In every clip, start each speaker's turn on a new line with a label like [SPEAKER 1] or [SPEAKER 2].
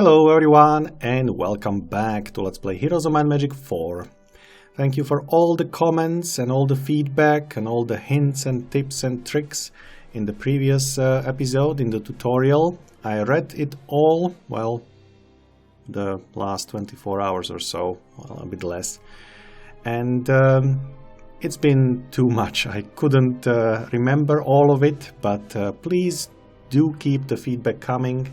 [SPEAKER 1] Hello everyone and welcome back to Let's Play Heroes of Might and Magic 4. Thank you for all the comments and all the feedback and all the hints and tips and tricks in the previous episode, in the tutorial. I read it all, well, the last 24 hours or so, well, a bit less. And it's been too much. I couldn't remember all of it, but please do keep the feedback coming.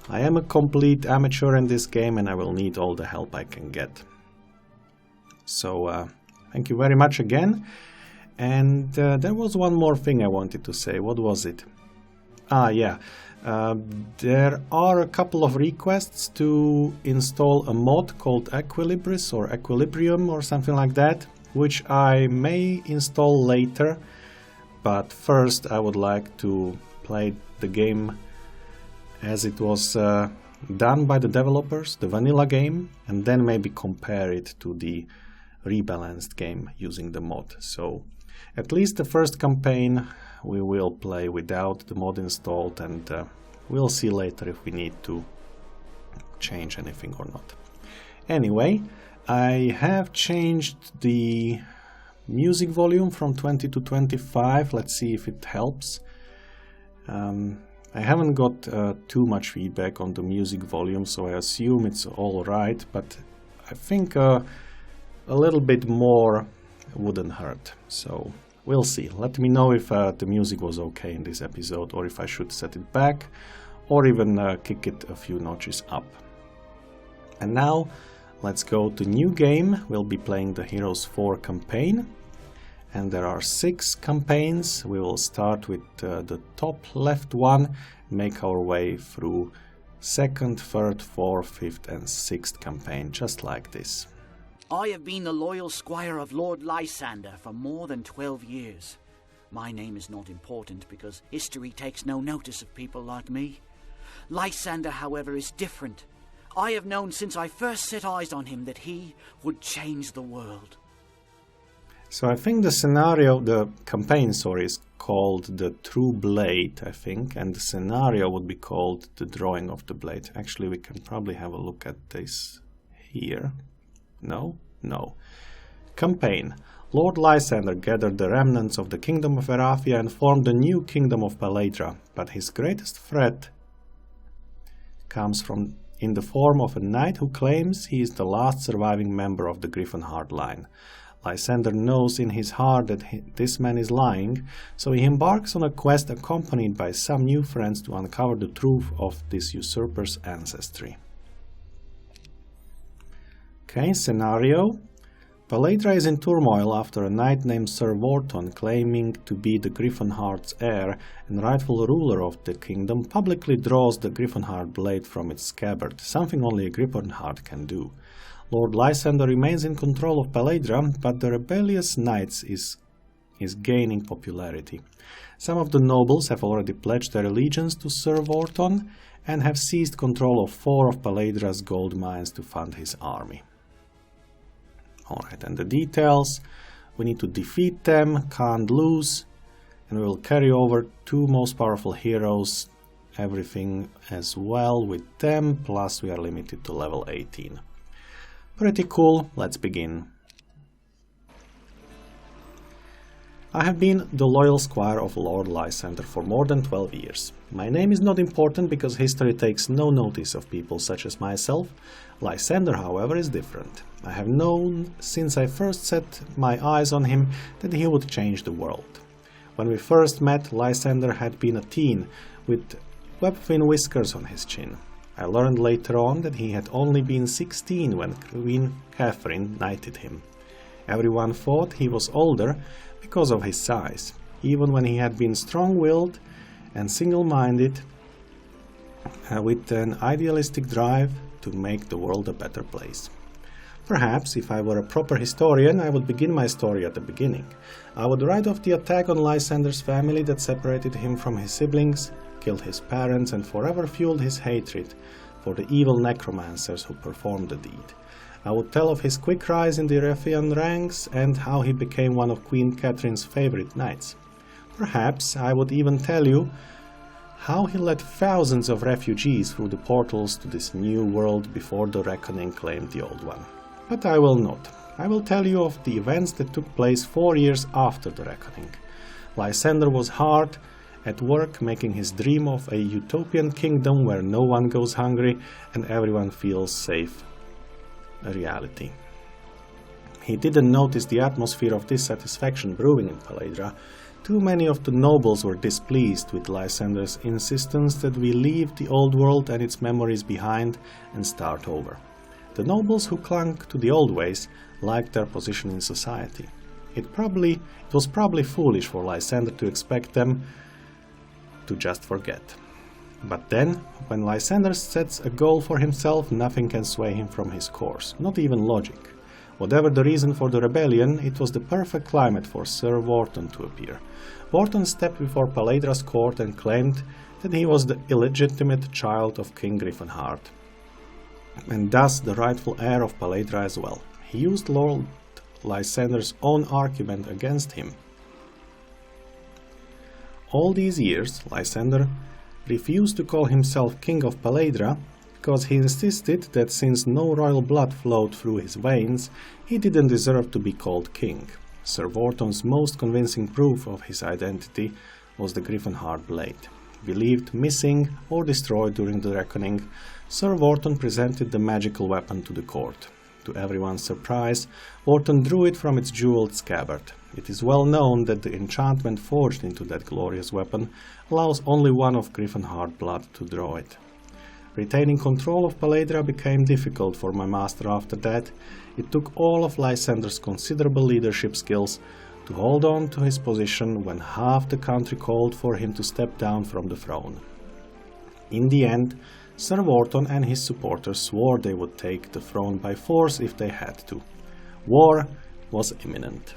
[SPEAKER 1] I am a complete amateur in this game and I will need all the help I can get. So thank you very much again. And there was one more thing I wanted to say. What was it? There are a couple of requests to install a mod called Equilibris or Equilibrium or something like that, which I may install later. But first I would like to play the game as it was done by the developers, the vanilla game, and then maybe compare it to the rebalanced game using the mod. So at least the first campaign we will play without the mod installed, and we'll see later if we need to change anything or not. Anyway, I have changed the music volume from 20 to 25. Let's see if it helps. I haven't got too much feedback on the music volume, so I assume it's all right, but I think a little bit more wouldn't hurt. So we'll see. Let me know if the music was okay in this episode, or if I should set it back, or even kick it a few notches up. And now let's go to new game. We'll be playing the Heroes 4 campaign. And there are 6 campaigns. We will start with the top left one, make our way through 2nd, 3rd, 4th, 5th and 6th campaign, just like this.
[SPEAKER 2] I have been the loyal squire of Lord Lysander for more than 12 years. My name is not important because history takes no notice of people like me. Lysander, however, is different. I have known since I first set eyes on him that he would change the world.
[SPEAKER 1] So I think the campaign, is called The True Blade, I think, and the scenario would be called The Drawing of the Blade. Actually, we can probably have a look at this here. No? No. Campaign. Lord Lysander gathered the remnants of the kingdom of Erathia and formed the new kingdom of Paledra, but his greatest threat comes in the form of a knight who claims he is the last surviving member of the Griffenheart line. Lysander knows in his heart that this man is lying, so he embarks on a quest accompanied by some new friends to uncover the truth of this usurper's ancestry. Okay, scenario. Paledra is in turmoil after a knight named Sir Wharton, claiming to be the Griffenheart's heir and rightful ruler of the kingdom, publicly draws the Griffenheart blade from its scabbard, something only a Griffenheart can do. Lord Lysander remains in control of Paledra, but the rebellious knights is gaining popularity. Some of the nobles have already pledged their allegiance to Sir Wharton and have seized control of 4 of Paledra's gold mines to fund his army. Alright, and the details. We need to defeat them, can't lose, and we will carry over 2 most powerful heroes, everything as well with them, plus we are limited to level 18. Pretty cool, let's begin. I have been the loyal squire of Lord Lysander for more than 12 years. My name is not important because history takes no notice of people such as myself. Lysander, however, is different. I have known since I first set my eyes on him that he would change the world. When we first met, Lysander had been a teen with web-thin whiskers on his chin. I learned later on that he had only been 16 when Queen Catherine knighted him. Everyone thought he was older because of his size, even when he had been strong-willed and single-minded, with an idealistic drive to make the world a better place. Perhaps, if I were a proper historian, I would begin my story at the beginning. I would write off the attack on Lysander's family that separated him from his siblings, killed his parents and forever fueled his hatred for the evil necromancers who performed the deed. I would tell of his quick rise in the Erethian ranks and how he became one of Queen Catherine's favorite knights. Perhaps I would even tell you how he led thousands of refugees through the portals to this new world before the reckoning claimed the old one. But I will not. I will tell you of the events that took place 4 years after the reckoning. Lysander was hard at work making his dream of a utopian kingdom where no one goes hungry and everyone feels safe a reality. He didn't notice the atmosphere of dissatisfaction brewing in Paledra. Too many of the nobles were displeased with Lysander's insistence that we leave the old world and its memories behind and start over. The nobles who clung to the old ways liked their position in society. It was probably foolish for Lysander to expect them to just forget. But then, when Lysander sets a goal for himself, nothing can sway him from his course, not even logic. Whatever the reason for the rebellion, it was the perfect climate for Sir Wharton to appear. Wharton stepped before Paledra's court and claimed that he was the illegitimate child of King Griffonhart, and thus the rightful heir of Paledra as well. He used Lord Lysander's own argument against him. All these years, Lysander refused to call himself King of Paledra because he insisted that since no royal blood flowed through his veins, he didn't deserve to be called king. Sir Wharton's most convincing proof of his identity was the Griffonhart blade. Believed missing or destroyed during the reckoning, Sir Wharton presented the magical weapon to the court. To everyone's surprise, Wharton drew it from its jeweled scabbard. It is well known that the enchantment forged into that glorious weapon allows only one of Griffonhart blood to draw it. Retaining control of Paledra became difficult for my master after that. It took all of Lysander's considerable leadership skills to hold on to his position when half the country called for him to step down from the throne. In the end, Sir Wharton and his supporters swore they would take the throne by force if they had to. War was imminent.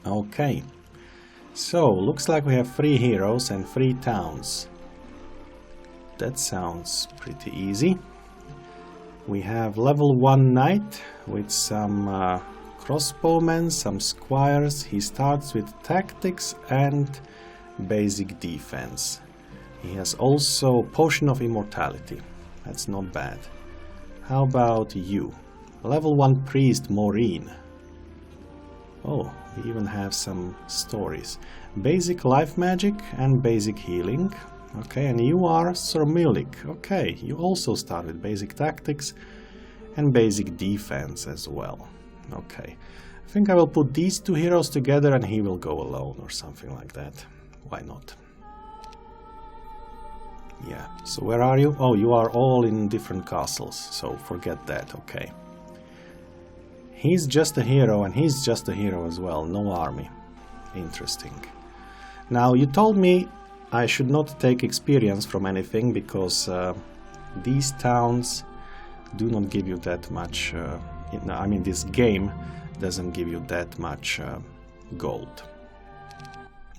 [SPEAKER 1] Okay, so looks like we have 3 heroes and 3 towns. That sounds pretty easy. We have level 1 knight with some crossbowmen, some squires. He starts with tactics and basic defense. He has also potion of immortality. That's not bad. How about you? Level 1 priest Maureen. Oh, we even have some stories. Basic life magic and basic healing. Okay, and you are Sir Mulik. Okay, you also start with basic tactics and basic defense as well. Okay, I think I will put these 2 heroes together and he will go alone or something like that. Why not? Yeah, so where are you? Oh, you are all in different castles, so forget that, okay. He's just a hero and he's just a hero as well, no army. Interesting. Now, you told me I should not take experience from anything because these towns do not give you that much, I mean this game doesn't give you that much gold.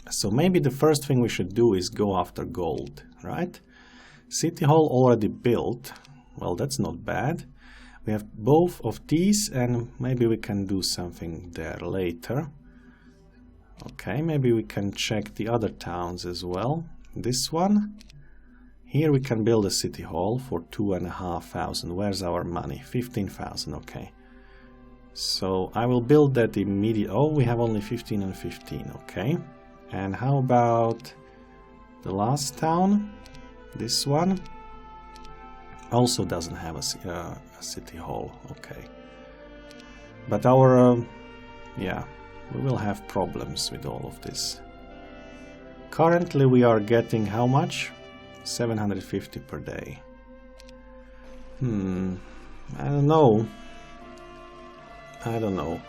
[SPEAKER 1] So maybe the first thing we should do is go after gold, right? City Hall already built, well that's not bad. We have both of these and maybe we can do something there later. Okay, maybe we can check the other towns as well. This one. Here we can build a city hall for 2,500. Where's our money? 15,000, okay. So I will build that immediately. Oh, we have only 15 and 15, okay. And how about the last town? This one also doesn't have a city hall, okay. But our, yeah, we will have problems with all of this. Currently we are getting how much? 750 per day. I don't know. I don't know.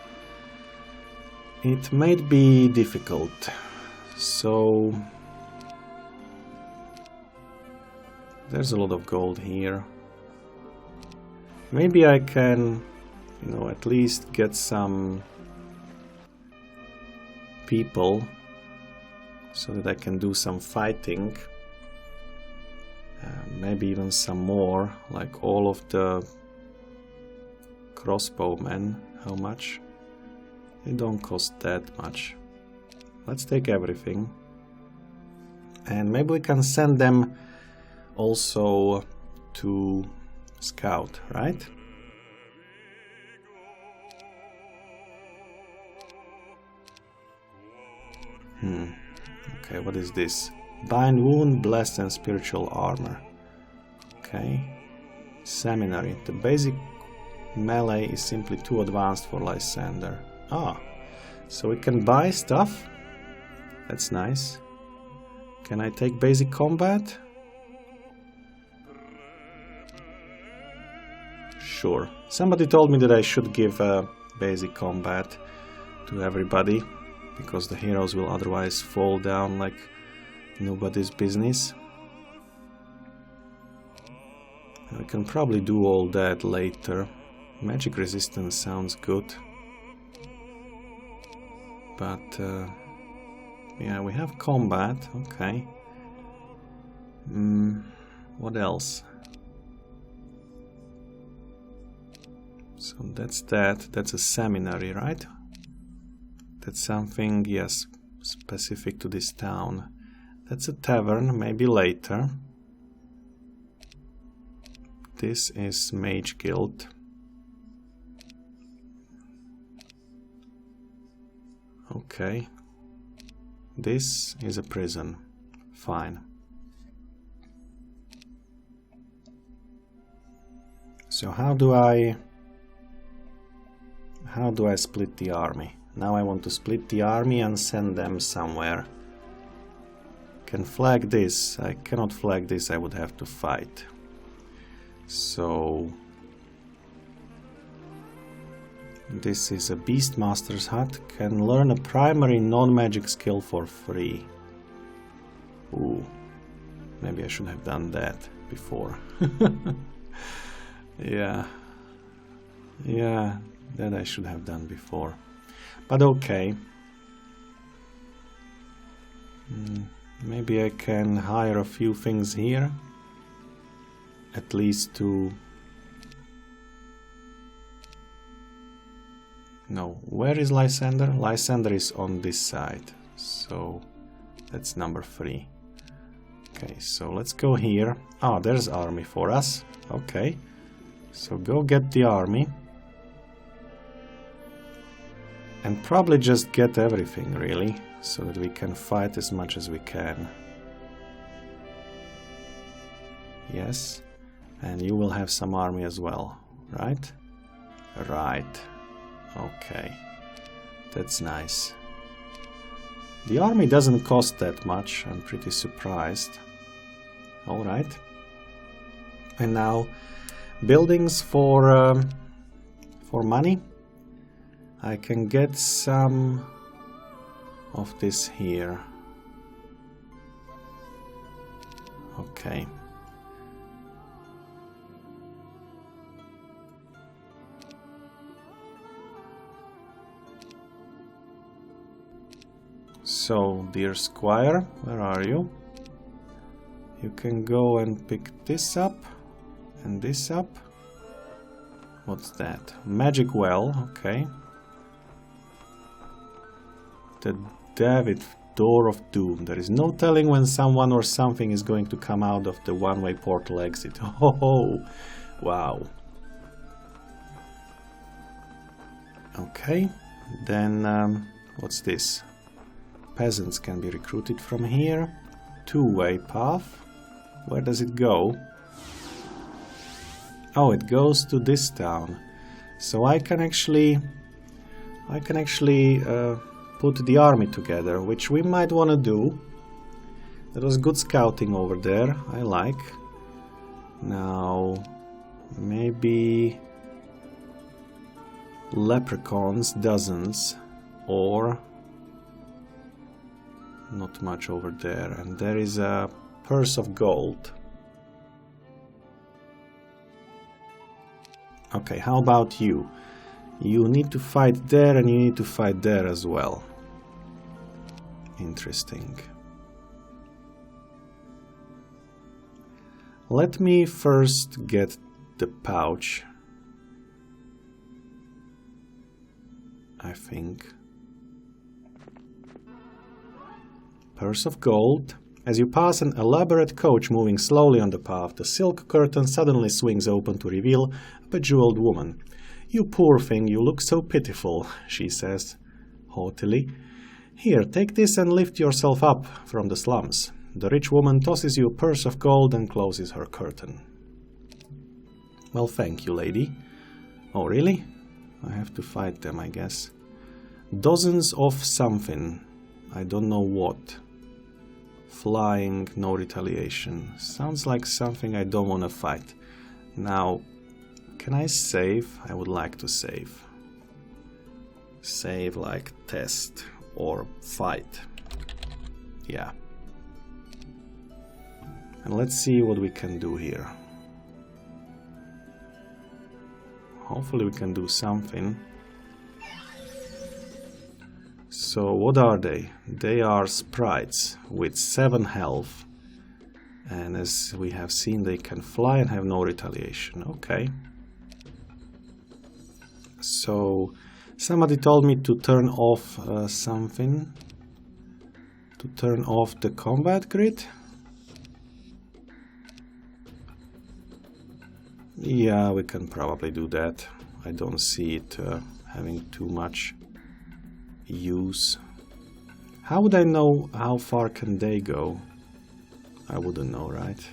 [SPEAKER 1] It might be difficult. So there's a lot of gold here. Maybe I can, you know, at least get some people so that I can do some fighting. Maybe even some more, like all of the crossbowmen. How much? They don't cost that much. Let's take everything. And maybe we can send them also to scout, right? Okay, what is this? Bind wound, blessed and spiritual armor. Okay. Seminary. The basic melee is simply too advanced for Lysander. Ah, so we can buy stuff. That's nice. Can I take basic combat? Sure. Somebody told me that I should give basic combat to everybody, because the heroes will otherwise fall down like nobody's business. I can probably do all that later. Magic resistance sounds good. But, yeah, we have combat, okay. What else? So that's that. That's a seminary, right? That's something, yes, specific to this town. That's a tavern, maybe later. This is Mage Guild. Okay. This is a prison. Fine. So how do I split the army? Now I want to split the army and send them somewhere. Can flag this. I cannot flag this, I would have to fight. So this is a Beastmaster's hut. Can learn a primary non-magic skill for free. Ooh, maybe I should have done that before. Yeah, that I should have done before. But okay. Maybe I can hire a few things here. At least to... No, where is Lysander? Lysander is on this side. So that's number 3. Okay, so let's go here. Ah, there's army for us. Okay. So go get the army. And probably just get everything, really, so that we can fight as much as we can. Yes. And you will have some army as well, right? Right. Okay. That's nice. The army doesn't cost that much. I'm pretty surprised. Alright. And now, buildings for money. I can get some of this here. Okay. So, dear squire, where are you? You can go and pick this up and this up. What's that? Magic well, okay. The David Door of Doom. There is no telling when someone or something is going to come out of the one-way portal exit. Oh, wow. Okay, then what's this? Peasants can be recruited from here. Two-way path. Where does it go? Oh, it goes to this town. So I can actually put the army together, which we might want to do. That was good scouting over there. I like. Now, maybe leprechauns, dozens, or not much over there. And there is a purse of gold. Okay, how about you? You need to fight there and you need to fight there as well. Interesting. Let me first get the pouch. I think. Purse of gold. As you pass an elaborate coach moving slowly on the path, the silk curtain suddenly swings open to reveal a bejeweled woman. "You poor thing, you look so pitiful," she says, haughtily. "Here, take this and lift yourself up from the slums." The rich woman tosses you a purse of gold and closes her curtain. "Well, thank you, lady." "Oh, really? I have to fight them, I guess. Dozens of something. I don't know what. Flying, no retaliation. Sounds like something I don't want to fight. Now, can I save? I would like to save. Save like test or fight. Yeah. And let's see what we can do here. Hopefully we can do something. So what are they? They are sprites with 7 health. And as we have seen, they can fly and have no retaliation. Okay. So somebody told me to turn off something. To turn off the combat grid. Yeah, we can probably do that. I don't see it having too much use. How would I know how far can they go? I wouldn't know, right?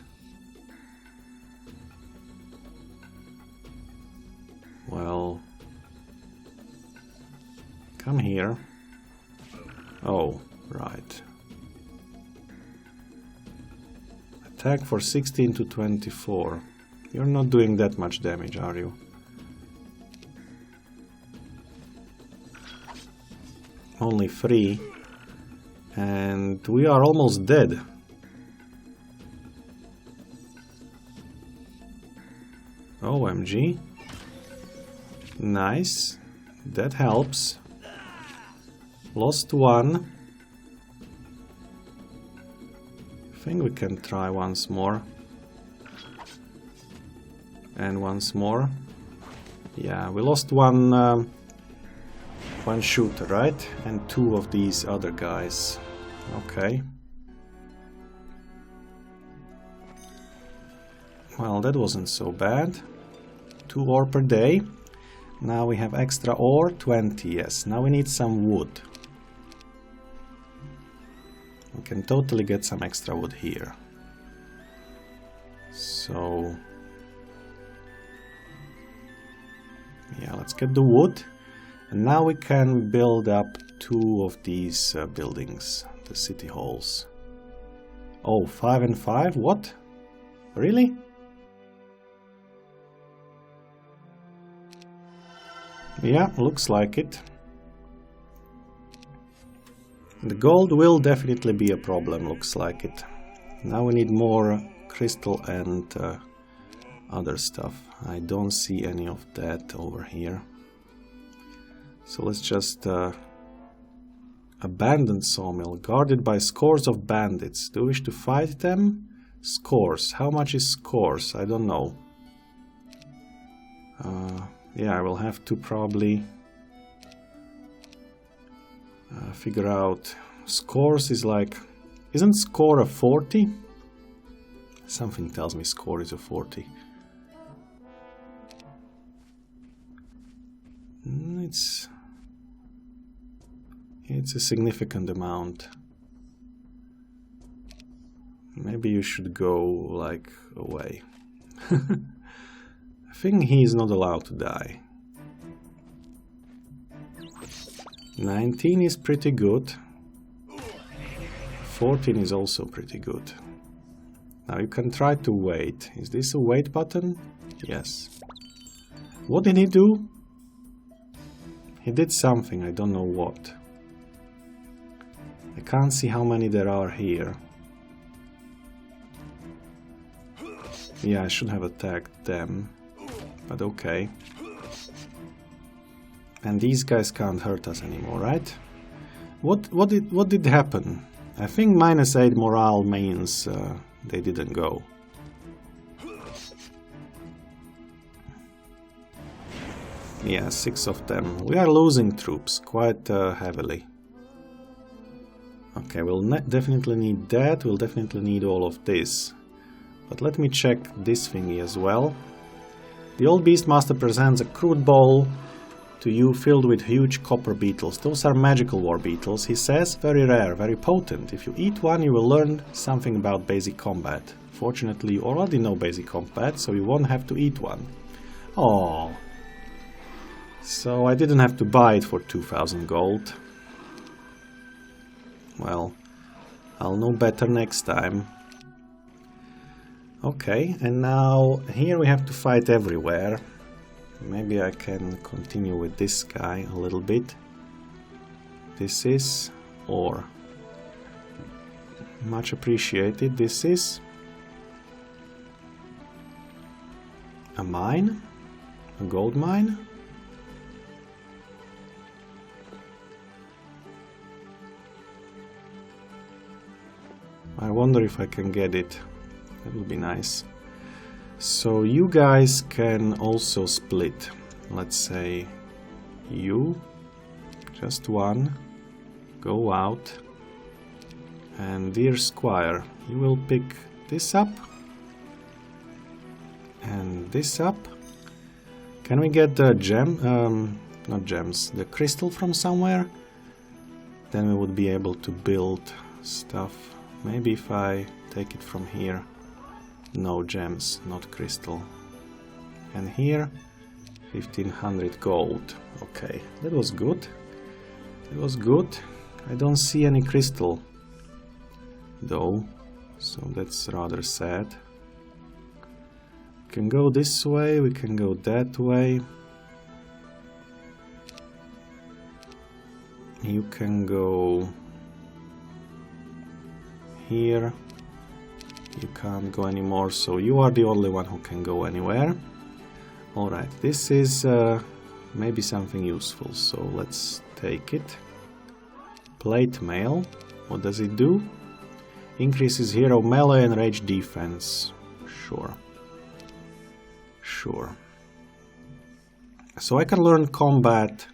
[SPEAKER 1] Well, come here. Oh, right. Attack for 16 to 24. You're not doing that much damage, are you? Only 3. And we are almost dead. OMG. Nice. That helps. Lost 1. I think we can try once more. And once more. Yeah, we lost one shooter, right? And 2 of these other guys. Okay. Well, that wasn't so bad. 2 ore per day. Now we have extra ore, 20, yes. Now we need some wood. We can totally get some extra wood here. So... yeah, let's get the wood. And now we can build up 2 of these buildings, the city halls. Oh, 5 and 5? What? Really? Yeah, looks like it. The gold will definitely be a problem, looks like it. Now we need more crystal and other stuff. I don't see any of that over here. So let's just... abandoned sawmill, guarded by scores of bandits. Do you wish to fight them? Scores. How much is scores? I don't know. Yeah, I will have to probably figure out. Scores is like... isn't score a 40? Something tells me score is a 40. It's a significant amount. Maybe you should go, like, away. I think he's not allowed to die. 19 is pretty good. 14 is also pretty good. Now you can try to wait. Is this a wait button? Yes. What did he do? He did something, I don't know what. I can't see how many there are here. Yeah, I should have attacked them. But okay. And these guys can't hurt us anymore, right? What did happen? I think -8 morale means they didn't go. Yeah, 6 of them. We are losing troops quite heavily. Okay, we'll definitely need that. We'll definitely need all of this. But let me check this thingy as well. The old Beastmaster presents a crude bowl to you filled with huge copper beetles. Those are magical war beetles, he says. Very rare, very potent. If you eat one, you will learn something about basic combat. Fortunately, you already know basic combat, so you won't have to eat one. Oh. So I didn't have to buy it for 2000 gold. Well, I'll know better next time. Okay, and now here we have to fight everywhere. Maybe I can continue with this guy a little bit. This is ore. Much appreciated. This is a mine, a gold mine. I wonder if I can get it. That would be nice. So you guys can also split. Let's say you, just one, go out. And dear Squire, you will pick this up. And this up. Can we get the gem, not gems, the crystal from somewhere? Then we would be able to build stuff. Maybe if I take it from here. No gems, not crystal. And here, 1500 gold. Okay, that was good. It was good. I don't see any crystal, though, so that's rather sad. We can go this way, we can go that way. You can go here. You can't go anymore, so you are the only one who can go anywhere. Alright, this is maybe something useful, so let's take it. Plate mail. What does it do? Increases hero melee and rage defense. Sure. Sure. So I can learn combat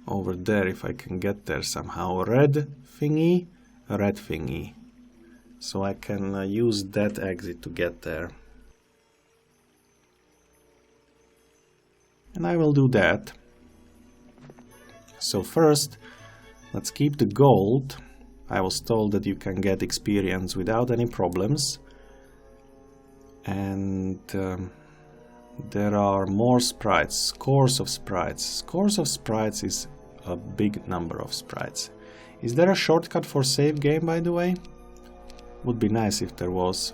[SPEAKER 1] over there if I can get there somehow. Red thingy, red thingy. So I can use that exit to get there. And I will do that. So first, let's keep the gold. I was told that you can get experience without any problems. And there are more sprites, scores of sprites. Scores of sprites is a big number of sprites. Is there a shortcut for save game, by the way? Would be nice if there was.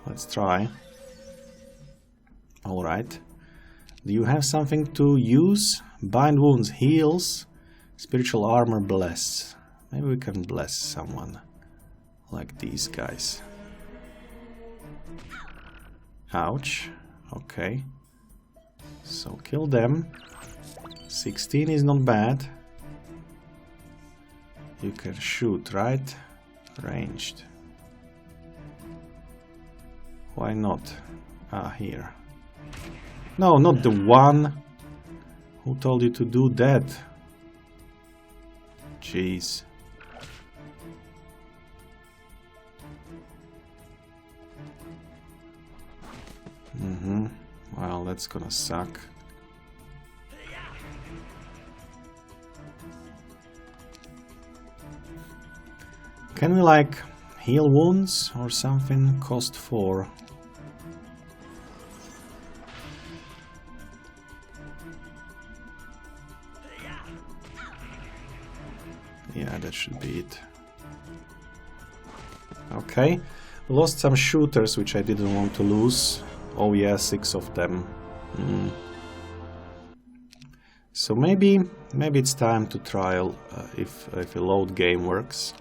[SPEAKER 1] Let's try. Alright. Do you have something to use? Bind wounds, heals, spiritual armor, bless. Maybe we can bless someone. Like these guys. Ouch. Okay. So kill them. 16 is not bad. You can shoot, right? Ranged. Why not? Ah, here. No, not the one. Who told you to do that? Jeez. Well, that's gonna suck. Can we like heal wounds or something? Cost 4. Yeah, that should be it. Okay, lost some shooters which I didn't want to lose. Oh yeah, 6 of them. So maybe it's time to trial if a load game works.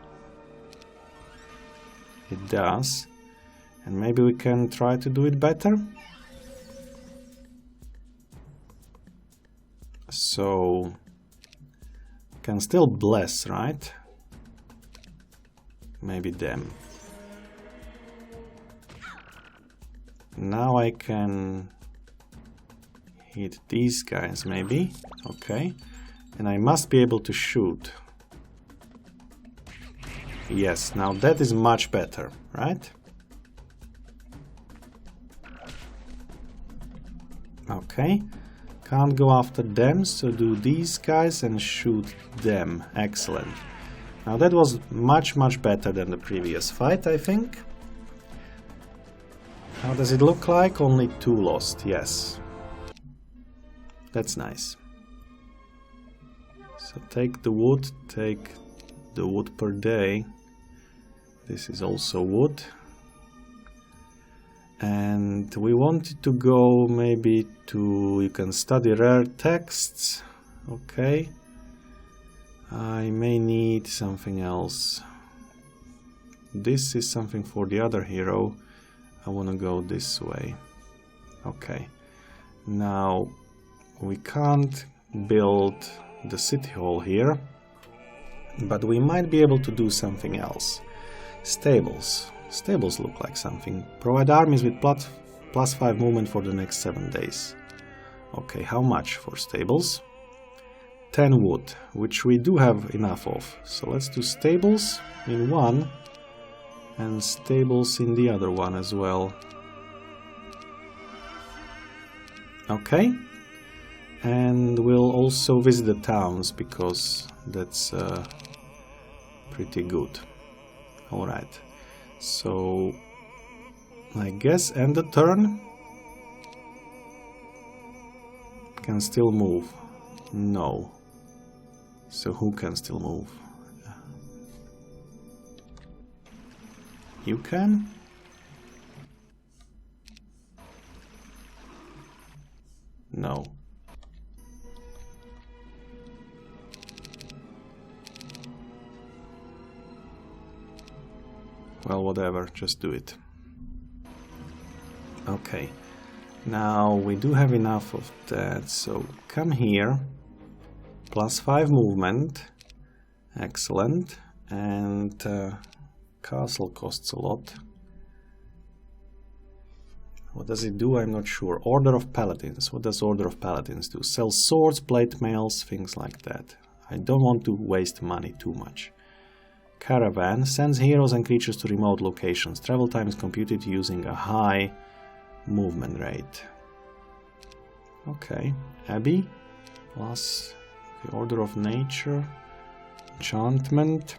[SPEAKER 1] It does, and maybe we can try to do it better. So can still bless, right? Maybe them. Now I can hit these guys, maybe. Okay. And I must be able to shoot. Yes, now that is much better, right? Okay. Can't go after them, so do these guys and shoot them. Excellent. Now that was much better than the previous fight, I think. How does it look like? Only 2 lost, yes. That's nice. So take the wood per day. This is also wood. And we wanted to go maybe to, you can study rare texts. Okay. I may need something else. This is something for the other hero. I want to go this way. Okay. Now, we can't build the city hall here, but we might be able to do something else. Stables. Stables look like something. Provide armies with plus 5 movement for the next 7 days. Okay, how much for stables? 10 wood, which we do have enough of. So let's do stables in one and stables in the other one as well. Okay. And we'll also visit the towns because that's pretty good. Alright. So I guess end the turn. Can still move. No. So who can still move? You can? No. Well, whatever, just do it. Okay. Now we do have enough of that, so come here. Plus 5 movement. Excellent. And castle costs a lot. What does it do? I'm not sure. Order of Paladins. What does Order of Paladins do? Sell swords, plate mails, things like that. I don't want to waste money too much. Caravan sends heroes and creatures to remote locations. Travel time is computed using a high movement rate. Okay. Abbey plus the Order of Nature. Enchantment.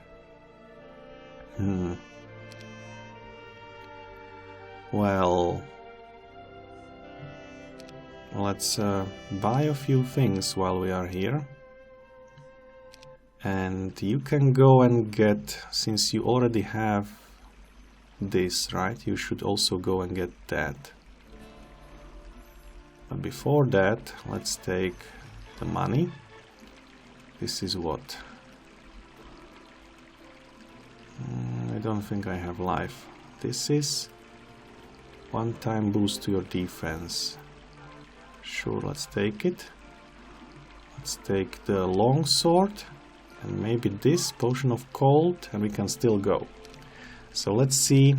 [SPEAKER 1] Well, let's buy a few things while we are here. And you can go and get, since you already have this, right? You should also go and get that. But before that, let's take the money. This is what? I don't think I have life. This is one-time boost to your defense. Sure, let's take it. Let's take the long sword. And maybe this potion of cold, and we can still go. So let's see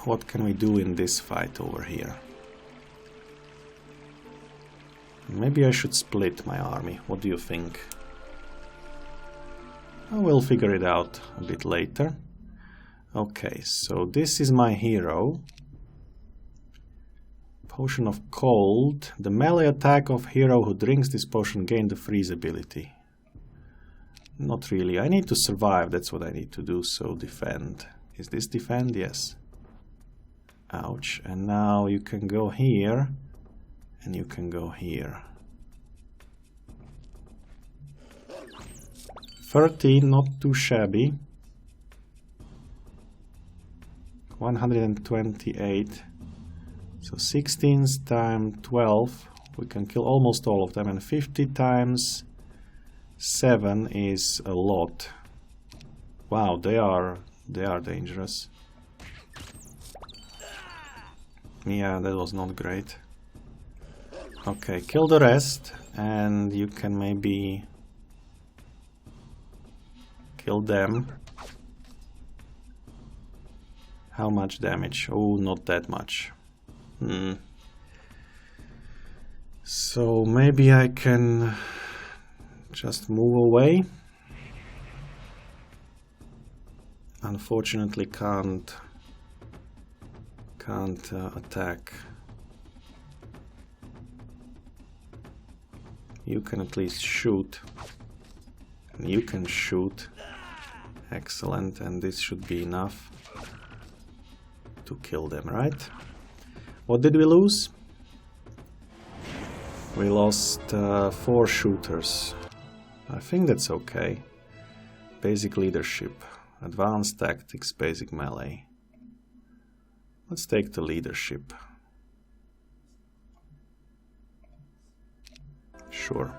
[SPEAKER 1] what can we do in this fight over here. Maybe I should split my army. What do you think? I will figure it out a bit later. Okay, so this is my hero. Potion of cold. The melee attack of hero who drinks this potion gain the freeze ability. Not really. I need to survive. That's what I need to do. So defend. Is this defend? Yes. Ouch. And now you can go here. And you can go here. 13, not too shabby. 128. So 16 times 12. We can kill almost all of them. And 50 times 7 is a lot. Wow, they are dangerous. Yeah, that was not great. Okay, kill the rest, and you can maybe kill them. How much damage? Oh, not that much. So maybe I can Just move away. Unfortunately, can't attack. You can at least shoot. And you can shoot. Excellent, and this should be enough to kill them, right? What did we lose? We lost 4 shooters. I think that's okay. Basic leadership, advanced tactics, basic melee. Let's take the leadership. Sure.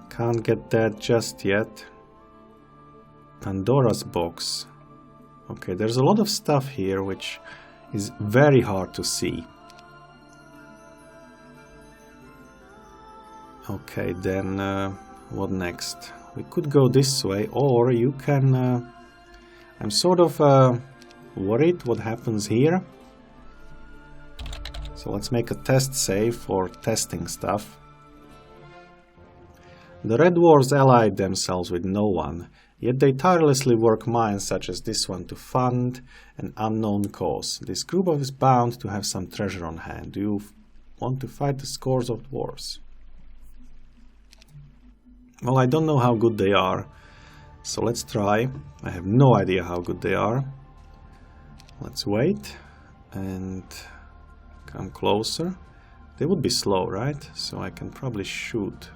[SPEAKER 1] Can't get that just yet. Pandora's box. Okay, there's a lot of stuff here which is very hard to see. Okay, then what next? We could go this way, or you can... I'm sort of worried what happens here. So let's make a test save for testing stuff. The Red Dwarves allied themselves with no one, yet they tirelessly work mines such as this one to fund an unknown cause. This group is bound to have some treasure on hand. Do you want to fight the scores of dwarves? Well, I don't know how good they are, so let's try. I have no idea how good they are. Let's wait and come closer. They would be slow, right? So I can probably shoot.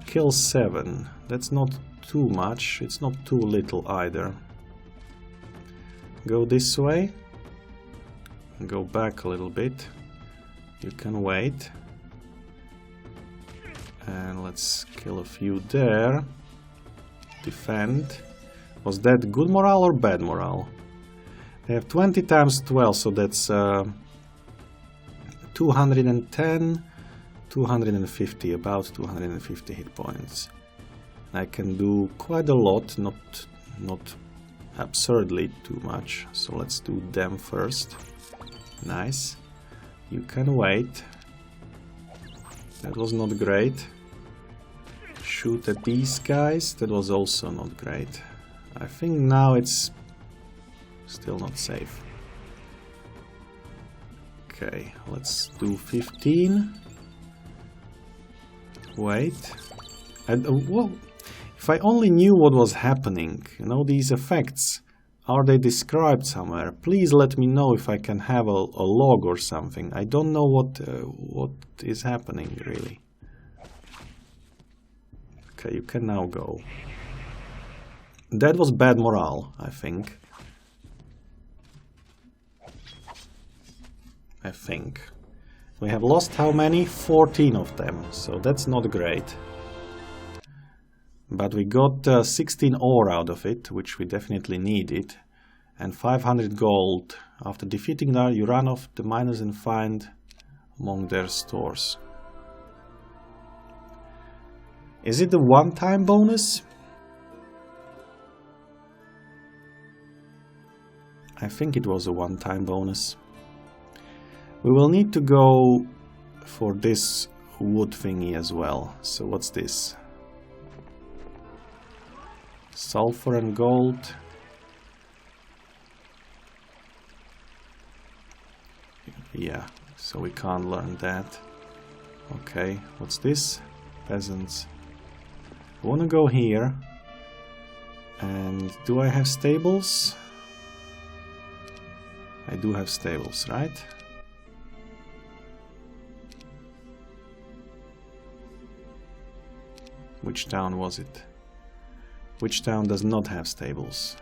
[SPEAKER 1] Kill 7. That's not too much. It's not too little either. Go this way. Go back a little bit. You can wait. And let's kill a few there. Defend. Was that good morale or bad morale? They have 20 times 12, so that's 210, 250, about 250 hit points. I can do quite a lot, not absurdly too much. So let's do them first. Nice. You can wait. That was not great. Shoot at these guys. That was also not great. I think now it's still not safe. Okay, let's do 15. Wait. And well, if I only knew what was happening, you know, these effects, are they described somewhere? Please let me know if I can have a log or something. I don't know what is happening really. Okay, you can now go. That was bad morale, I think. We have lost how many? 14 of them, so that's not great. But we got 16 ore out of it, which we definitely needed, and 500 gold. After defeating them, you run off the miners and find among their stores. Is it a one-time bonus? I think it was a one-time bonus. We will need to go for this wood thingy as well. So what's this? Sulfur and gold. Yeah, so we can't learn that. Okay, what's this? Peasants. I want to go here. And do I have stables? I do have stables, right? Which town was it? Which town does not have stables?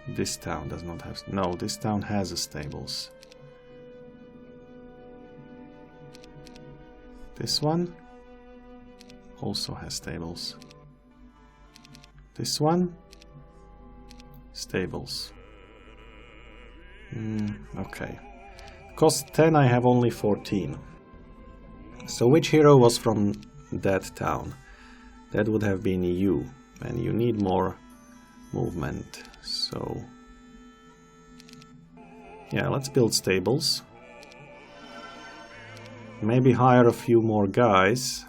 [SPEAKER 1] This town does not have... No, this town has a stables. This one also has stables. This one? Stables. Okay. Cost 10, I have only 14. So which hero was from that town? That would have been you, and you need more movement. So Yeah, let's build stables. Maybe hire a few more guys.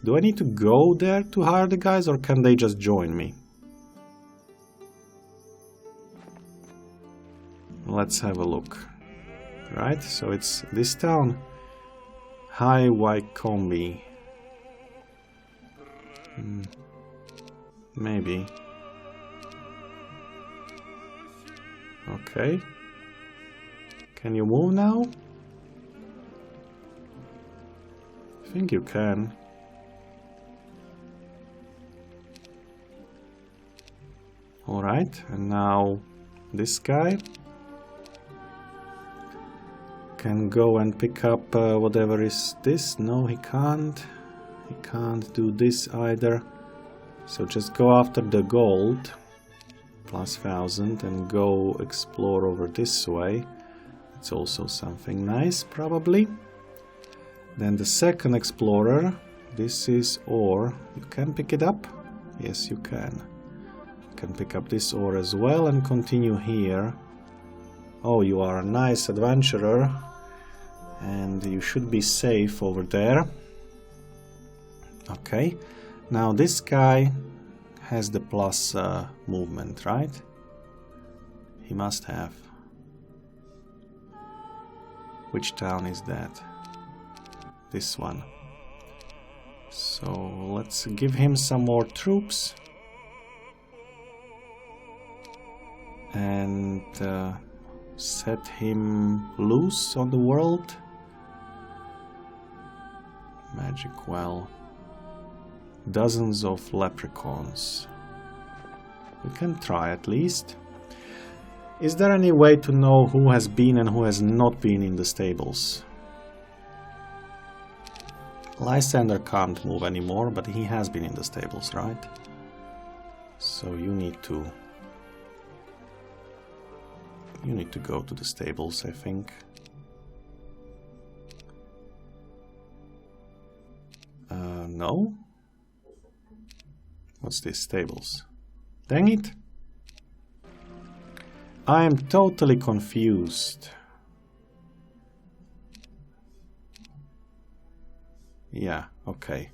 [SPEAKER 1] Do I need to go there to hire the guys, or can they just join me? Let's have a look. Right, so it's this town. High Wycombe. Maybe. Okay. Can you move now? I think you can. Alright, and now this guy can go and pick up whatever is this. No, he can't. He can't do this either. So just go after the gold. Plus 1000 and go explore over this way. It's also something nice, probably. Then the second explorer. This is ore. You can pick it up? Yes, you can. You can pick up this ore as well and continue here. Oh, you are a nice adventurer. And you should be safe over there. Okay. Now this guy has the plus movement, right? He must have. Which town is that? This one. So let's give him some more troops. And set him loose on the world. Magic well. Dozens of leprechauns. We can try at least. Is there any way to know who has been and who has not been in the stables? Lysander can't move anymore, but he has been in the stables, right? So you need to go to the stables, I think. No? What's this? Stables. Dang it! I am totally confused. Yeah, okay.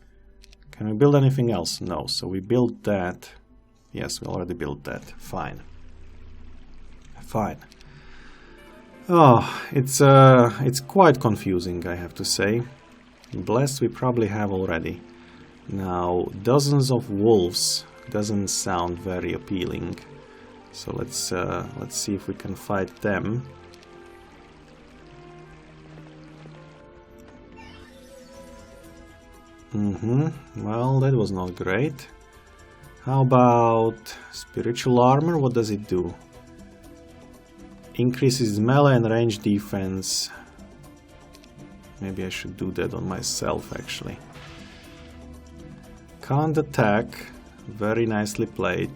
[SPEAKER 1] Can we build anything else? No, so we built that. Yes, we already built that. Fine. Fine. Oh, it's quite confusing, I have to say. Blessed we probably have already. Now, dozens of wolves doesn't sound very appealing. So let's see if we can fight them. Well, that was not great. How about spiritual armor? What does it do? Increases melee and range defense. Maybe I should do that on myself, actually. Can't attack. Very nicely played.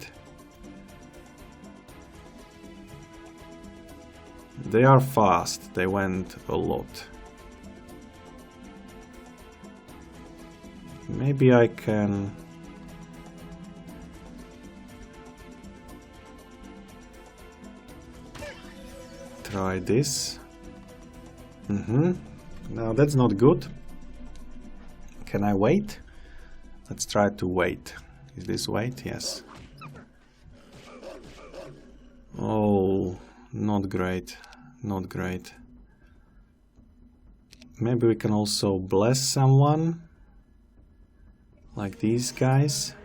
[SPEAKER 1] They are fast. They went a lot. Maybe I can... try this. Now that's not good. Can I wait? Let's try to wait. Is this wait? Yes. Oh, not great. Not great. Maybe we can also bless someone. Like these guys.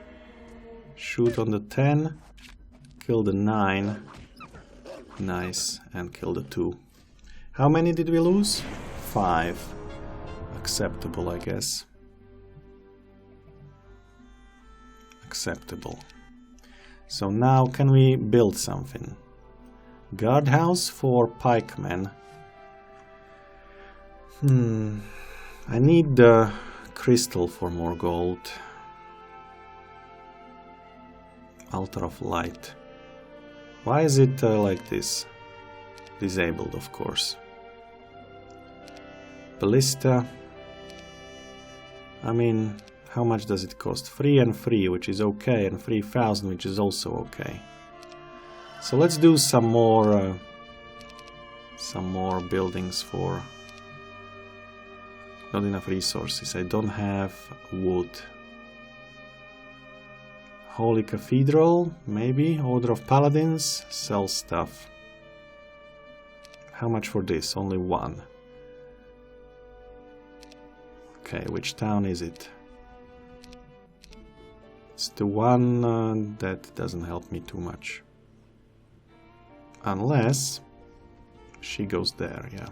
[SPEAKER 1] Shoot on the 10. Kill the 9. Nice. And kill the 2. How many did we lose? 5. Acceptable, I guess. Acceptable. So now can we build something? Guardhouse for pikemen. I need the crystal for more gold. Altar of light. Why is it like this? Disabled, of course. Ballista. I mean, how much does it cost? 3 and 3, which is okay, and 3,000, which is also okay. So let's do some more some more buildings for... Not enough resources. I don't have wood. Holy Cathedral, maybe. Order of Paladins, sell stuff. How much for this? Only one. Okay, which town is it? It's the one that doesn't help me too much. Unless she goes there, yeah.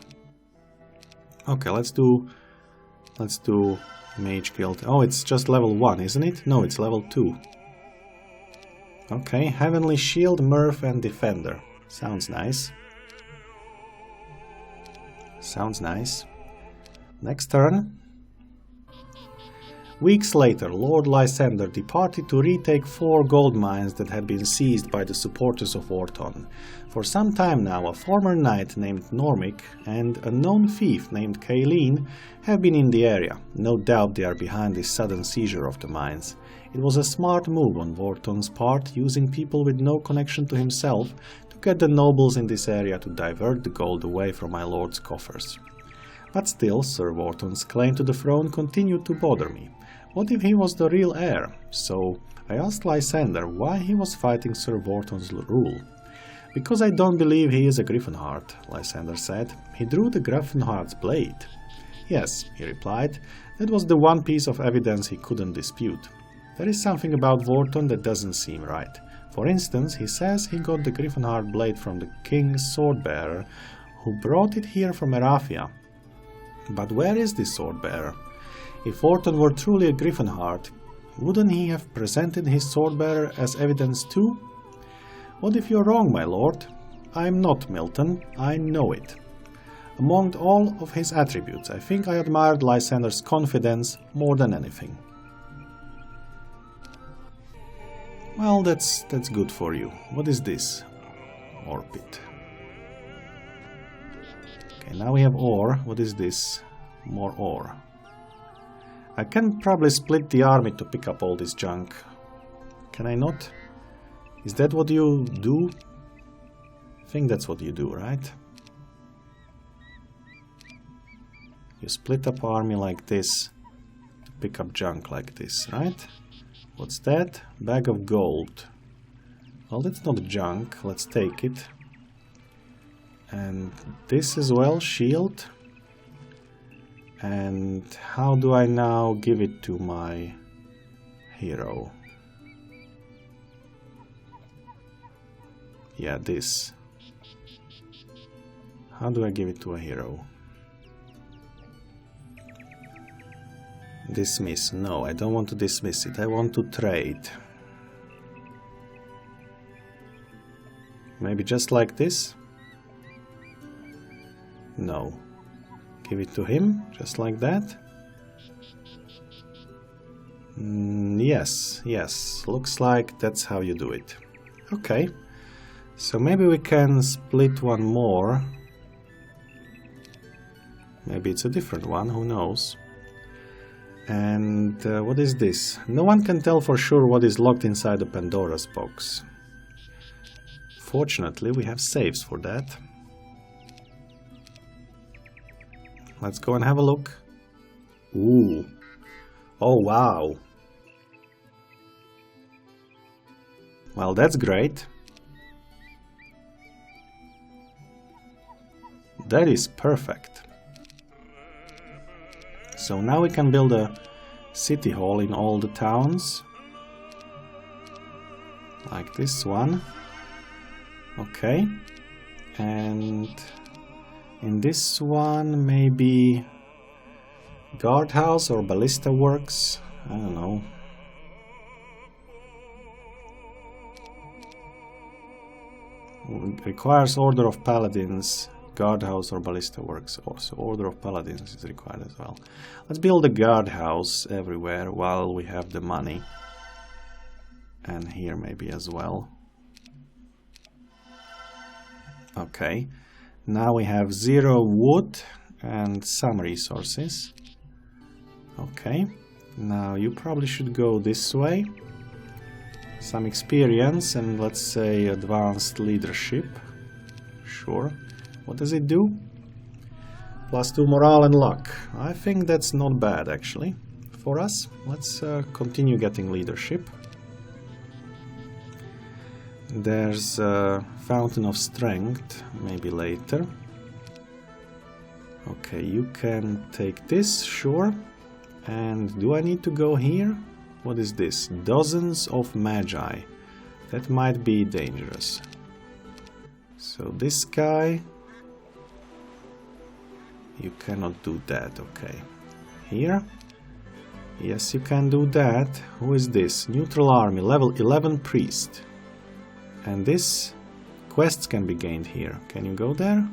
[SPEAKER 1] Okay, let's do Mage Guild. Oh, it's just level 1, isn't it? No, it's level 2. Okay, Heavenly Shield, Mirth and Defender. Sounds nice. Sounds nice. Next turn. Weeks later, Lord Lysander departed to retake 4 gold mines that had been seized by the supporters of Orton. For some time now, a former knight named Normic and a known thief named Kayleen have been in the area. No doubt they are behind this sudden seizure of the mines. It was a smart move on Vorton's part, using people with no connection to himself to get the nobles in this area to divert the gold away from my lord's coffers. But still, Sir Vorton's claim to the throne continued to bother me. What if he was the real heir? So I asked Lysander why he was fighting Sir Vorton's rule. Because I don't believe he is a Griffinheart, Lysander said. He drew the Griffinheart's blade. Yes, he replied, that was the one piece of evidence he couldn't dispute. There is something about Vorton that doesn't seem right. For instance, he says he got the Griffinheart blade from the king's sword-bearer, who brought it here from Erathia. But where is this sword-bearer? If Vorton were truly a Griffinheart, wouldn't he have presented his sword-bearer as evidence too? What if you're wrong, my lord? I am not Milton, I know it. Among all of his attributes, I think I admired Lysander's confidence more than anything. Well, that's good for you. What is this? Ore pit. Okay, now we have ore. What is this? More ore. I can probably split the army to pick up all this junk. Can I not? Is that what you do? I think that's what you do, right? You split up army like this to pick up junk like this, right? What's that? Bag of gold. Well, that's not junk. Let's take it. And this as well, shield. And how do I now give it to my hero? Yeah, this. How do I give it to a hero? Dismiss. No, I don't want to dismiss it. I want to trade. Maybe just like this? No. Give it to him, just like that? Yes. Looks like that's how you do it. Okay. So maybe we can split one more. Maybe it's a different one, who knows? And what is this? No one can tell for sure what is locked inside the Pandora's box. Fortunately, we have saves for that. Let's go and have a look. Ooh. Oh, wow. Well, that's great. That is perfect. So now we can build a city hall in all the towns. Like this one. Okay. And in this one, maybe guardhouse or ballista works. I don't know. Requires order of paladins. Guardhouse or ballista works also. Order of paladins is required as well. Let's build a guardhouse everywhere while we have the money. And here maybe as well. Okay. Now we have 0 wood and some resources. Okay. Now you probably should go this way. Some experience and let's say advanced leadership. Sure. What does it do? +2 morale and luck. I think that's not bad, actually, for us. Let's continue getting leadership. There's a Fountain of Strength, maybe later. Okay, you can take this, sure. And do I need to go here? What is this? Dozens of Magi. That might be dangerous. So this guy... You cannot do that, okay. Here? Yes, you can do that. Who is this? Neutral army, level 11 priest. And this... Quests can be gained here. Can you go there?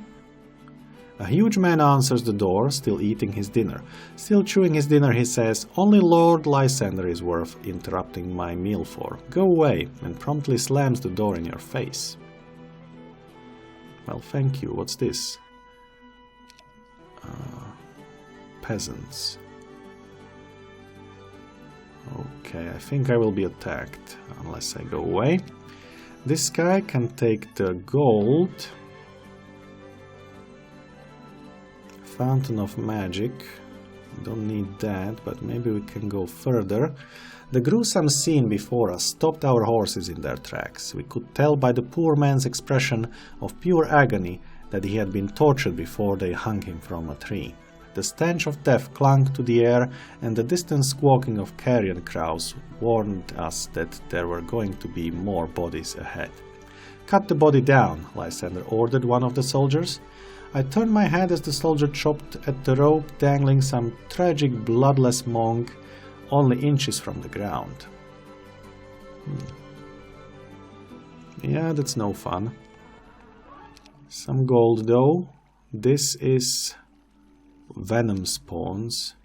[SPEAKER 1] A huge man answers the door, still eating his dinner. Still chewing his dinner, he says, "Only Lord Lysander is worth interrupting my meal for. Go away," and promptly slams the door in your face. Well, thank you. What's this? Peasants. Okay, I think I will be attacked unless I go away. This guy can take the gold. Fountain of Magic. Don't need that, but maybe we can go further. The gruesome scene before us stopped our horses in their tracks. We could tell by the poor man's expression of pure agony that he had been tortured before they hung him from a tree. The stench of death clung to the air, and the distant squawking of carrion crows warned us that there were going to be more bodies ahead. "Cut the body down," Lysander ordered one of the soldiers. I turned my head as the soldier chopped at the rope dangling some tragic bloodless monk only inches from the ground. Yeah, that's no fun. Some gold though. This is venom spawns.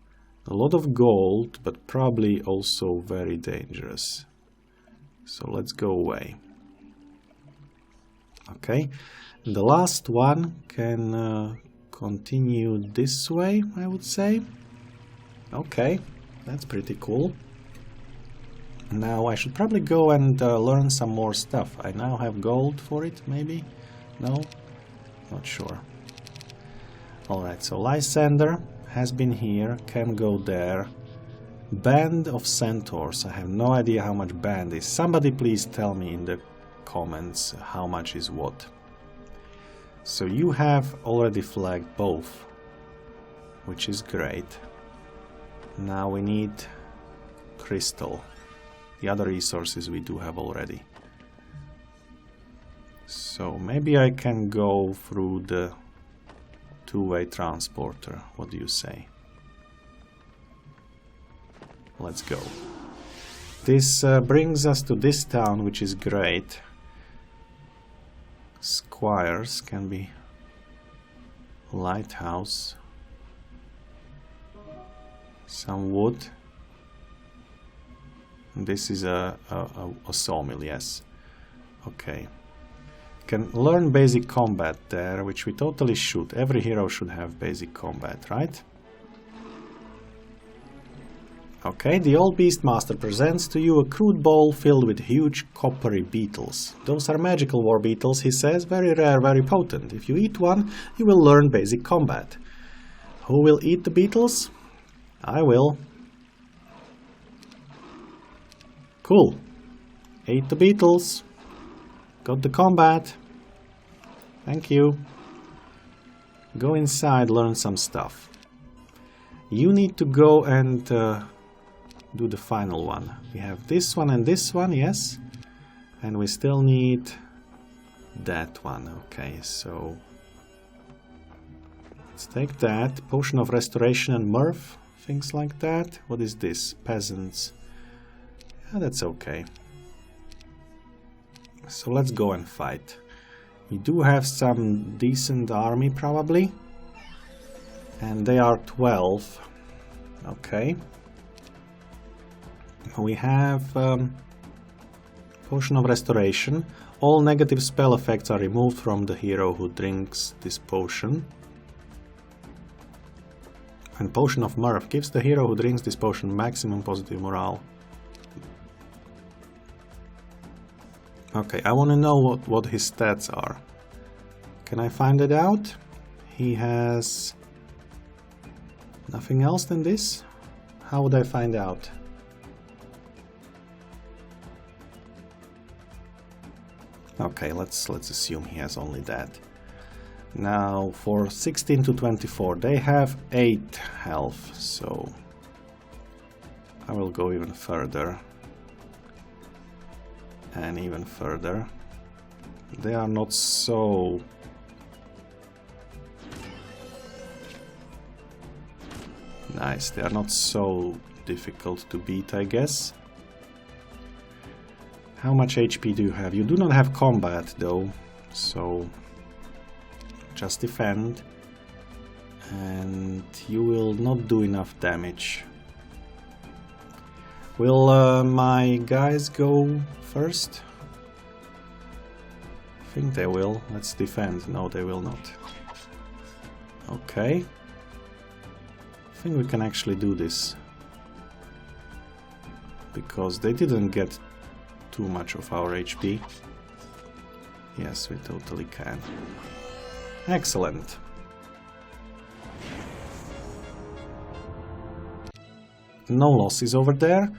[SPEAKER 1] A lot of gold, but probably also very dangerous. So let's go away. Okay. The last one can continue this way, I would say. Okay, that's pretty cool. Now I should probably go and learn some more stuff. I now have gold for it, maybe? No? Not sure. Alright, so Lysander has been here, can go there. Band of Centaurs. I have no idea how much band is. Somebody please tell me in the comments how much is what. So you have already flagged both, which is great. Now we need crystal. The other resources we do have already. So maybe I can go through the two-way transporter. What do you say? Let's go. This brings us to this town, which is great. Squires can be lighthouse. Some wood. This is a sawmill, yes. Okay. Can learn basic combat there, which we totally should. Every hero should have basic combat, right? Okay, the old Beastmaster presents to you a crude bowl filled with huge coppery beetles. Those are magical war beetles, he says, very rare, very potent. If you eat one, you will learn basic combat. Who will eat the beetles? I will. Cool. Ate the beetles. Got the combat. Thank you. Go inside, learn some stuff. You need to go and do the final one. We have this one and this one, yes. And we still need that one. Okay, so let's take that. Potion of Restoration and Mirth. Things like that. What is this? Peasants. Yeah, that's okay. So let's go and fight. We do have some decent army probably. And they are 12. Okay. We have Potion of Restoration. All negative spell effects are removed from the hero who drinks this potion. And Potion of Mirth gives the hero who drinks this potion maximum positive morale. Okay, I want to know what his stats are. Can I find it out? He has nothing else than this? How would I find out? Okay, let's assume he has only that. Now for 16 to 24, they have 8 health, so I will go even further. And even further. They are not so... nice, they are not so difficult to beat, I guess. How much HP do you have? You do not have combat though, so just defend. And you will not do enough damage. Will my guys go first? I think they will. Let's defend. No, they will not. Okay. I think we can actually do this. Because they didn't get too much of our HP. Yes, we totally can. Excellent. No losses over there.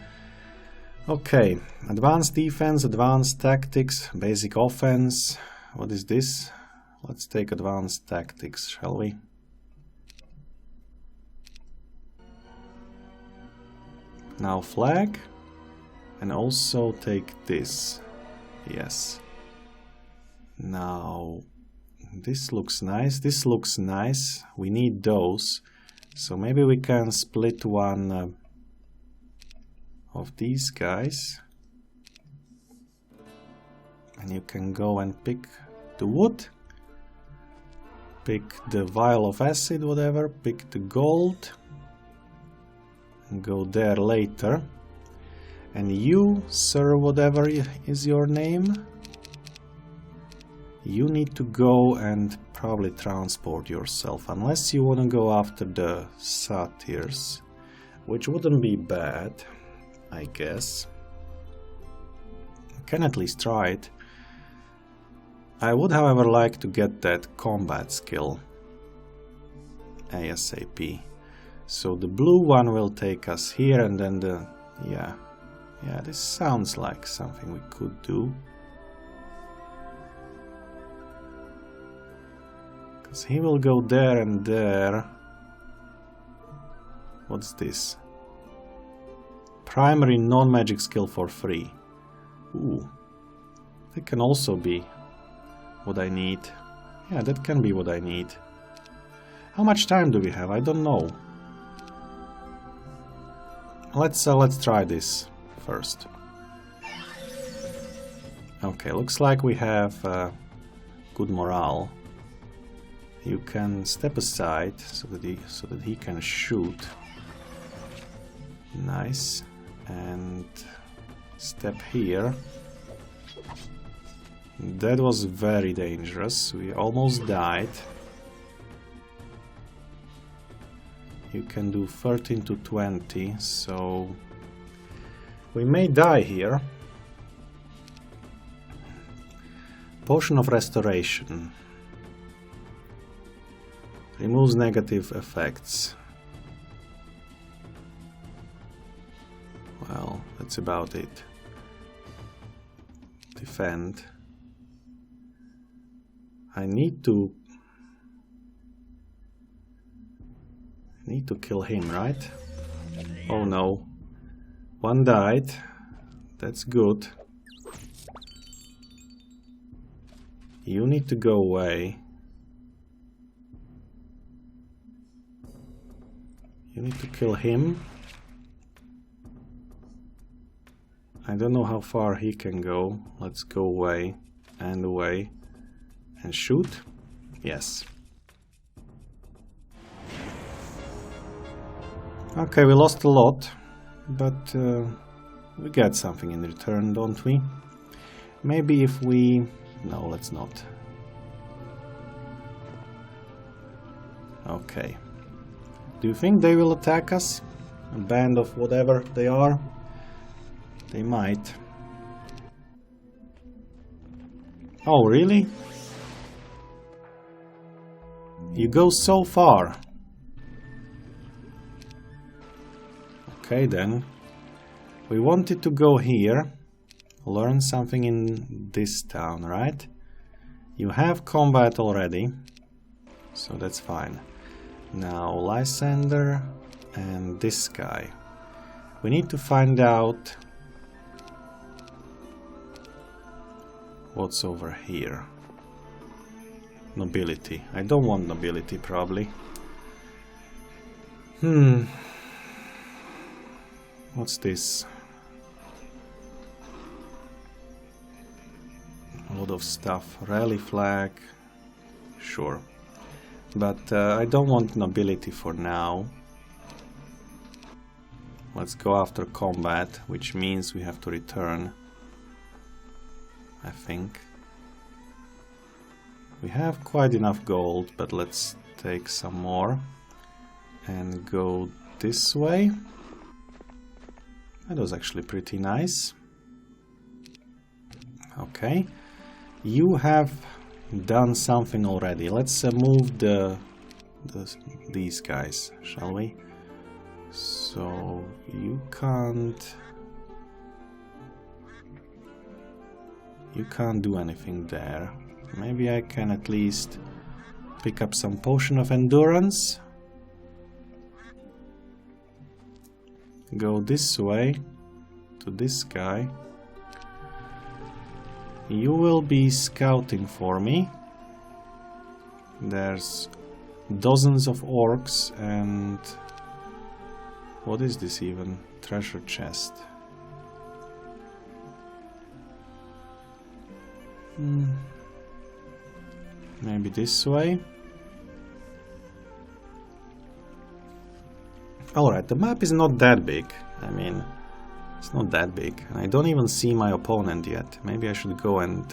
[SPEAKER 1] Okay, advanced defense, advanced tactics, basic offense. What is this? Let's take advanced tactics, shall we? Now flag. And also take this. Yes. Now, this looks nice. This looks nice. We need those. So maybe we can split one of these guys. And you can go and pick the wood. Pick the vial of acid, whatever. Pick the gold. And go there later. And you, sir, whatever is your name, you need to go and probably transport yourself, unless you want to go after the satyrs, which wouldn't be bad, I guess. Can at least try it. I would, however, like to get that combat skill ASAP. So the blue one will take us here, and then the... yeah, this sounds like something we could do. Because he will go there and there. What's this? Primary non-magic skill for free. Ooh. That can also be what I need. Yeah, that can be what I need. How much time do we have? I don't know. Let's try this first. Okay, looks like we have good morale. You can step aside so that he can shoot. Nice. And step here. That was very dangerous. We almost died. You can do 13 to 20, so we may die here. Potion of Restoration. Removes negative effects. Well, that's about it. Defend. I need to kill him, right? Oh no. One died. That's good. You need to go away. You need to kill him. I don't know how far he can go. Let's go away and away and shoot. Yes. Okay, we lost a lot, but we get something in return, don't we? Maybe if we... no, let's not. Okay. Do you think they will attack us? A band of whatever they are? They might. Oh, really? You go so far. Okay then. We wanted to go here. Learn something in this town, right? You have combat already. So that's fine. Now Lysander and this guy. We need to find out what's over here. Nobility. I don't want nobility, probably. What's this? A lot of stuff. Rally flag. Sure. But I don't want nobility for now. Let's go after combat, which means we have to return, I think. We have quite enough gold, but let's take some more and go this way. That was actually pretty nice. Okay, you have done something already. Let's move these guys, shall we? So you can't do anything there. Maybe I can at least pick up some potion of endurance. Go this way to this guy. You will be scouting for me. There's dozens of orcs and what is this even? Treasure chest. Maybe this way. Alright, the map is not that big. I mean, it's not that big. I don't even see my opponent yet. Maybe I should go and...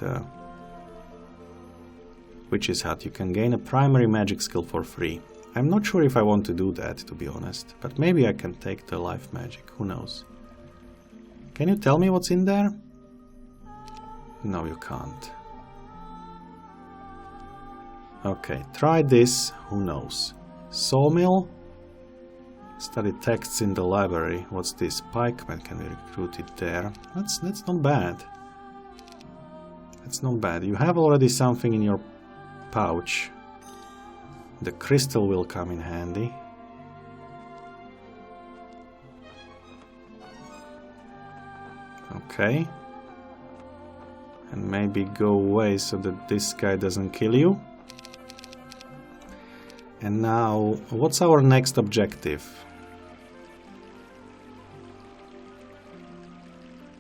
[SPEAKER 1] Witch's Hut. You can gain a primary magic skill for free. I'm not sure if I want to do that, to be honest. But maybe I can take the life magic. Who knows? Can you tell me what's in there? No, you can't. Okay, try this. Who knows? Sawmill? Study texts in the library. What's this? Pikeman can be recruited there. That's not bad. That's not bad. You have already something in your pouch. The crystal will come in handy. Okay. And maybe go away so that this guy doesn't kill you. And now, what's our next objective?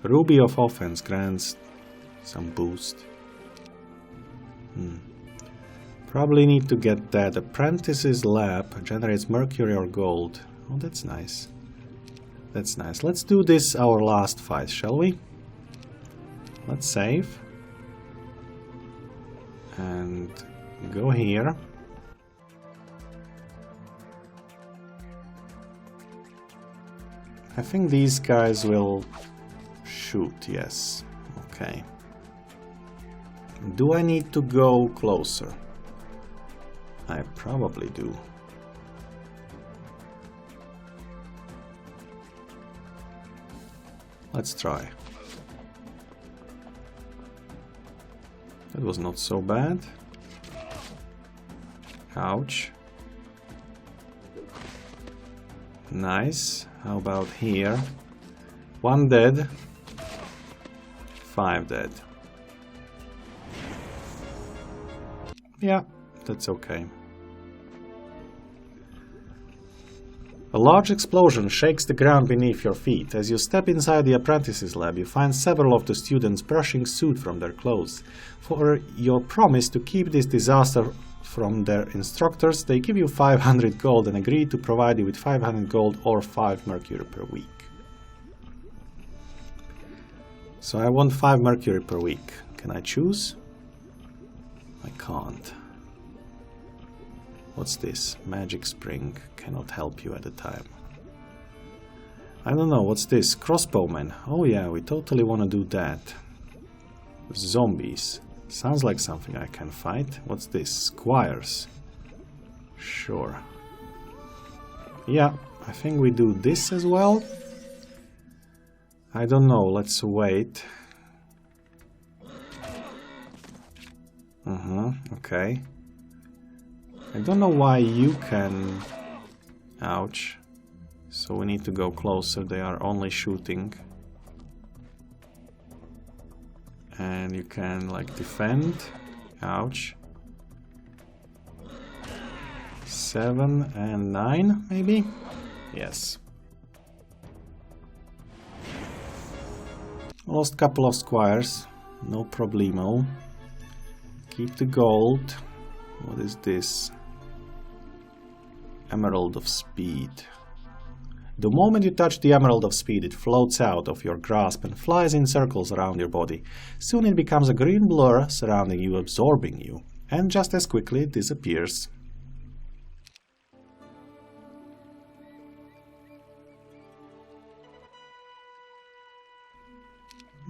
[SPEAKER 1] Ruby of Offense grants some boost. Probably need to get that. Apprentice's Lab generates mercury or gold. Oh, that's nice. That's nice. Let's do this our last fight, shall we? Let's save. And go here. I think these guys will shoot, yes. Okay. Do I need to go closer? I probably do. Let's try. That was not so bad. Ouch. Nice. How about here? 1 dead. 5 dead. Yeah, that's okay. A large explosion shakes the ground beneath your feet. As you step inside the apprentice's lab, you find several of the students brushing soot from their clothes. For your promise to keep this disaster from their instructors, they give you 500 gold and agree to provide you with 500 gold or 5 mercury per week. So I want 5 mercury per week. Can I choose? I can't. What's this? Magic Spring. Cannot help you at the time. I don't know. What's this? Crossbowmen. Oh yeah, we totally want to do that. Zombies. Sounds like something I can fight. What's this? Squires. Sure. Yeah, I think we do this as well. I don't know, let's wait. Okay. I don't know why you can... Ouch. So we need to go closer, they are only shooting. And you can, like, defend. Ouch. 7 and 9, maybe? Yes. Lost couple of squires. No problemo. Keep the gold. What is this? Emerald of Speed. The moment you touch the Emerald of Speed, it floats out of your grasp and flies in circles around your body. Soon it becomes a green blur surrounding you, absorbing you, and just as quickly it disappears.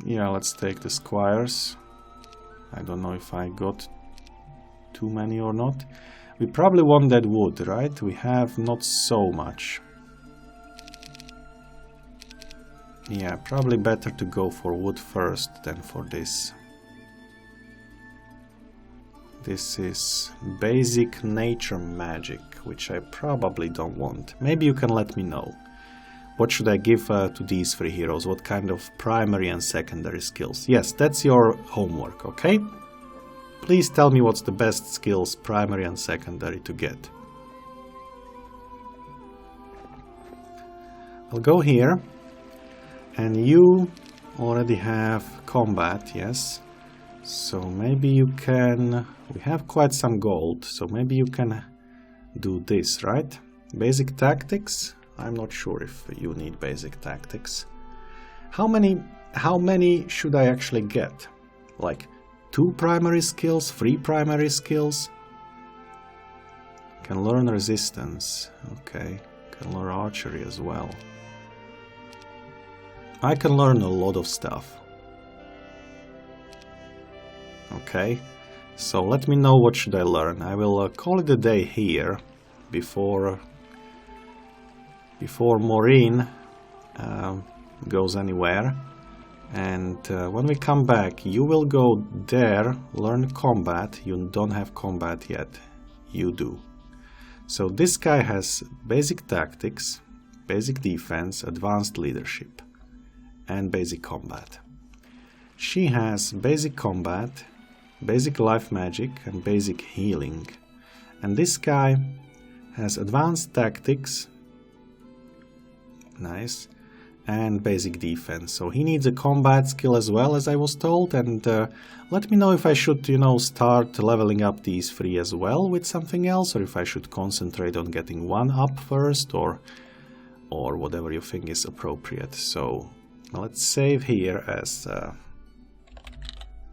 [SPEAKER 1] Yeah, let's take the squires. I don't know if I got too many or not. We probably want that wood, right? We have not so much. Yeah, probably better to go for wood first than for this. This is basic nature magic, which I probably don't want. Maybe you can let me know. What should I give to these three heroes? What kind of primary and secondary skills? Yes, that's your homework, okay? Please tell me what's the best skills, primary and secondary, to get. I'll go here. And you already have combat, yes? So maybe you can... We have quite some gold, so maybe you can do this, right? Basic tactics? I'm not sure if you need basic tactics. How many should I actually get? Like 2 primary skills, 3 primary skills? Can learn resistance. Okay. Can learn archery as well. I can learn a lot of stuff. Okay. So let me know what should I learn. I will call it a day here before Maureen goes anywhere. And when we come back, you will go there, learn combat. You don't have combat yet. You do. So this guy has basic tactics, basic defense, advanced leadership, and basic combat. She has basic combat, basic life magic, and basic healing. And this guy has advanced tactics, nice, and basic defense. So he needs a combat skill as well, as I was told. And let me know if I should, start leveling up these 3 as well with something else, or if I should concentrate on getting 1 up first, or whatever you think is appropriate. So let's save here as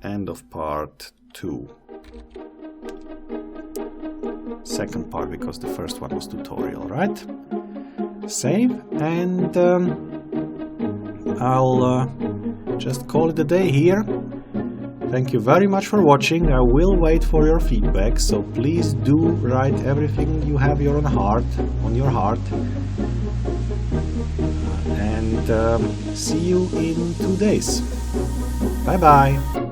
[SPEAKER 1] end of part 2. Second part, because the first one was tutorial, right? Save, and I'll just call it a day here. Thank you very much for watching. I will wait for your feedback, so please do write everything you have on your heart. And see you in 2 days. Bye bye.